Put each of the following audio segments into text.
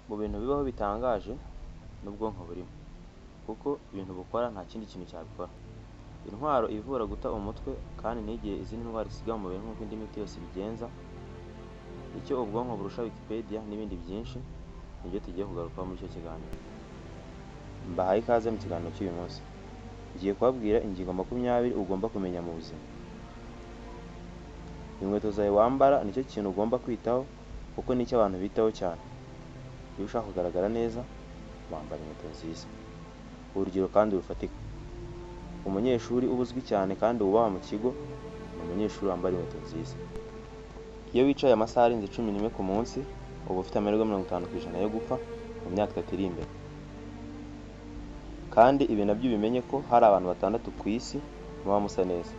Mu bintu bibaho bitangaje n'ubwonko burimo, kuko ibintu bukora nta kindi kintu cyabikora. Intwaro ivura guta umutwe kandi ntigire izindi ndwara isiga mu mubiri nk'uko indi miti yose ibigenza. Icyo ubwonko burusha Wikipedia n'ibindi byinshi nibyo tugiye kugarukaho muri icyo kiganiro. Mbahaye ikaze mu kiganiro cy'uyu munsi. Ngiye kubabwira ingingo 20 ugomba kumenya mu buzima. Inkweto zawe wambara nicyo kintu ugomba kwitaho kuko nicyo abantu bitaho cyane. Iyo ushaka kugaragara neza, wambara inkweto nziza. Urugero kandi rufatika. Umunyeshuri ubuzwi cyane kandi wubahwa mu kigo ni umunyeshuri wambara inkweto nziza. Iyo wicaye amasaha arenze 11 ku munsi, uba ufite amahirwe 50% yo gupfa mu myaka 3 iri imbere. Kandi ibi nabyo bimenye ko hari abantu 6 ku isi muba musa neza.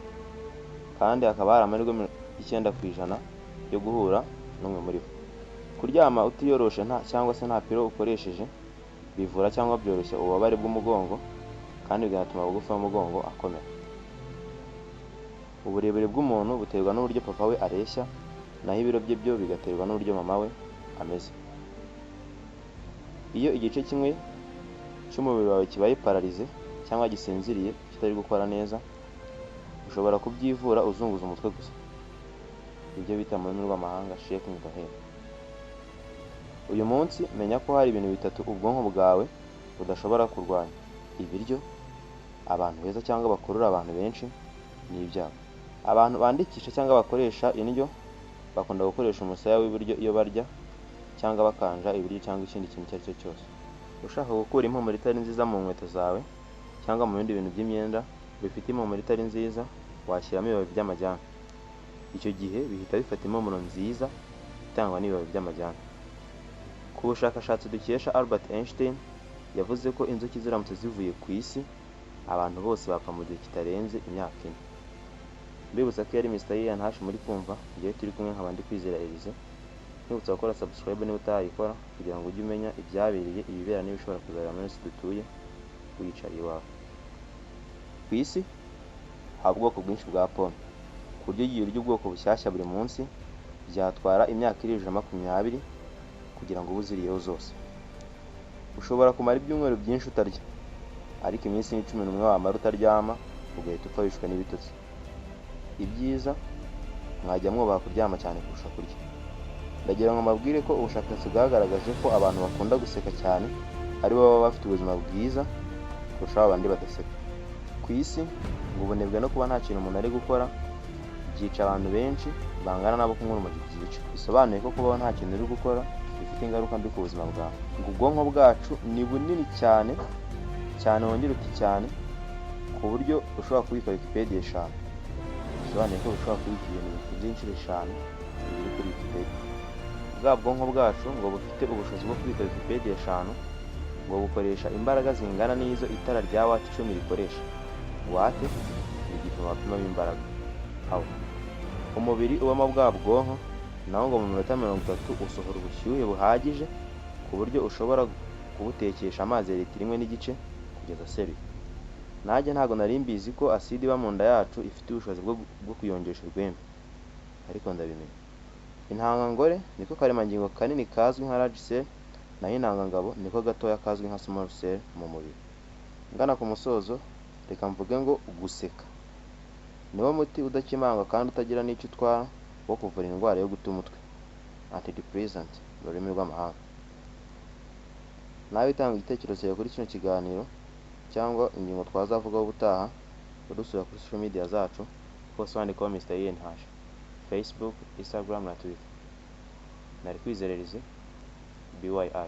Kandi hakaba hari amahirwe 9% yo guhura n'umwe muri bo. Kuryama utiyoroshe cyangwa se nta pilo ukoresheje bivura cyangwa byoroshya ububabare bw'umugongo kandi bigatuma ubugufa bw'umugongo akomera. Uburebure bw'umuntu buterwa n'uburyo papa we areshya, naho ibiro bye byo bigaterwa n'uburyo mama we ameze. Iyo igice kimwe cy'umubiri wawe kibaye paralize cyangwa gisinziriye kitari gukora neza, ushobora kubyivura uzunguza umutwe gusa. Ibyo bita mu rurimi rw'amahanga shaking the head. Uyu munsi menya ko hari ibintu bitatu ubwonko bwawe budashobora kurwanya: ibiryo, abantu beza cyangwa bakurura abantu benshi, n'ibyago. Abantu bandikisha cyangwa bakoresha indyo bakunda gukoresha umusaya w'iburyo iyo barya cyangwa bakanja ibiryo cyangwa ikindi kintu icyo ari cyo cyose. Ushaka gukura impumuro itari nziza mu nkweto zawe cyangwa mu bindi bintu by'imyenda bifite impumuro itari nziza, washyiramo ibibabi by'amajyane. Icyo gihe bihita bifata impumuro nziza itangwa n'ibibabi by'amajyane. Ku bushakashatsi dukesha Albert Einstein, yavuze ko inzuki ziramutse zivuye ku isi, abantu bose bapfa mu gihe kitarenze imyaka 4. Mbibutsa ko yari Mr. Ian Hash muri kumva, igihe turi kumwe nk'abandi kwizera Elise. Nibutsa gukora subscribe niba utayikora kugira ngo ujye umenya ibyabereye, ibibera n'ibishobora kuzabera muri isi dutuye wiyicariye iwawe. Ku isi haba ubwoko bwinshi bwa pome, ku buryo igihe urya ubwoko bushyashya buri munsi byatwara imyaka 120 kugira ngo ubuziriyeho zose. Ushobora kumara ibyumweru byinshi utarya, ariko iminsi 11 wamara utaryama ugahita upfa wishwe n'ibitotsi. Ibyiza mwajya mwubaha kuryama cyane kurusha kurya. Ndagira ngo mbabwire ko ubushakashatsi bwagaragaje ko abantu bakunda guseka cyane ari bo baba bafite ubuzima bwiza kurusha abandi badaseka. Ku isi ngo ubunebwe no kuba nta kintu umuntu ari gukora byica abantu benshi bangana nabo kunywa urumogi byica. Bisobanuye ko kubaho nta kintu uri gukora bifite ingaruka mbi ku buzima bwawe. Ngo ubwonko bwacu ni bunini cyane cyane, wongera uti cyane, ku buryo ushobora kubika Wikipedia 5. Bisobanuye ko ushobora kubika ibintu byinshi 5 biri kuri Wikipedia. Bwa bwonko bwacu ngo bufite ubushobozi bwo kubika Wikipedia 5, ngo bukoresha imbaraga zingana n'izo itara rya watt 10 rikoresha. Watt ni igipimo bapima imbaraga. Aho umubiri ubamo bwa bwonko naho ngo mu minota 30 usohora ubushyuhe buhagije ku buryo ushobora kubutekesha amazi ya litiro 1.5 kugeza seruye. Najye ntago nari mbizi ko acide iba mu nda yacu ifite ubushobozi bwo kuyongesha urwembe, ariko ndabimenya. Intangangore niko karemangingo kanini kazwi nka large cell, naho intangangabo niko gatoya kazwi nka small cell mu mubiri. Ngana ku musozo, reka mvuge ngo guseka niwo muti udakimanga kandi utagira n'icyo utwara wo kuvura indwara yo guta umutwe, antidepressant mu rurimi rw'amahanga. Nawe itanga igitekerezo cyawe kuri kino kiganiro cyangwa ingingo twazavugaho ubutaha, udusura kuri social media zacu hose wandikaho Mr. Ian Hash, Facebook, Instagram na Twitter. Nari kwizera Elise, BYI.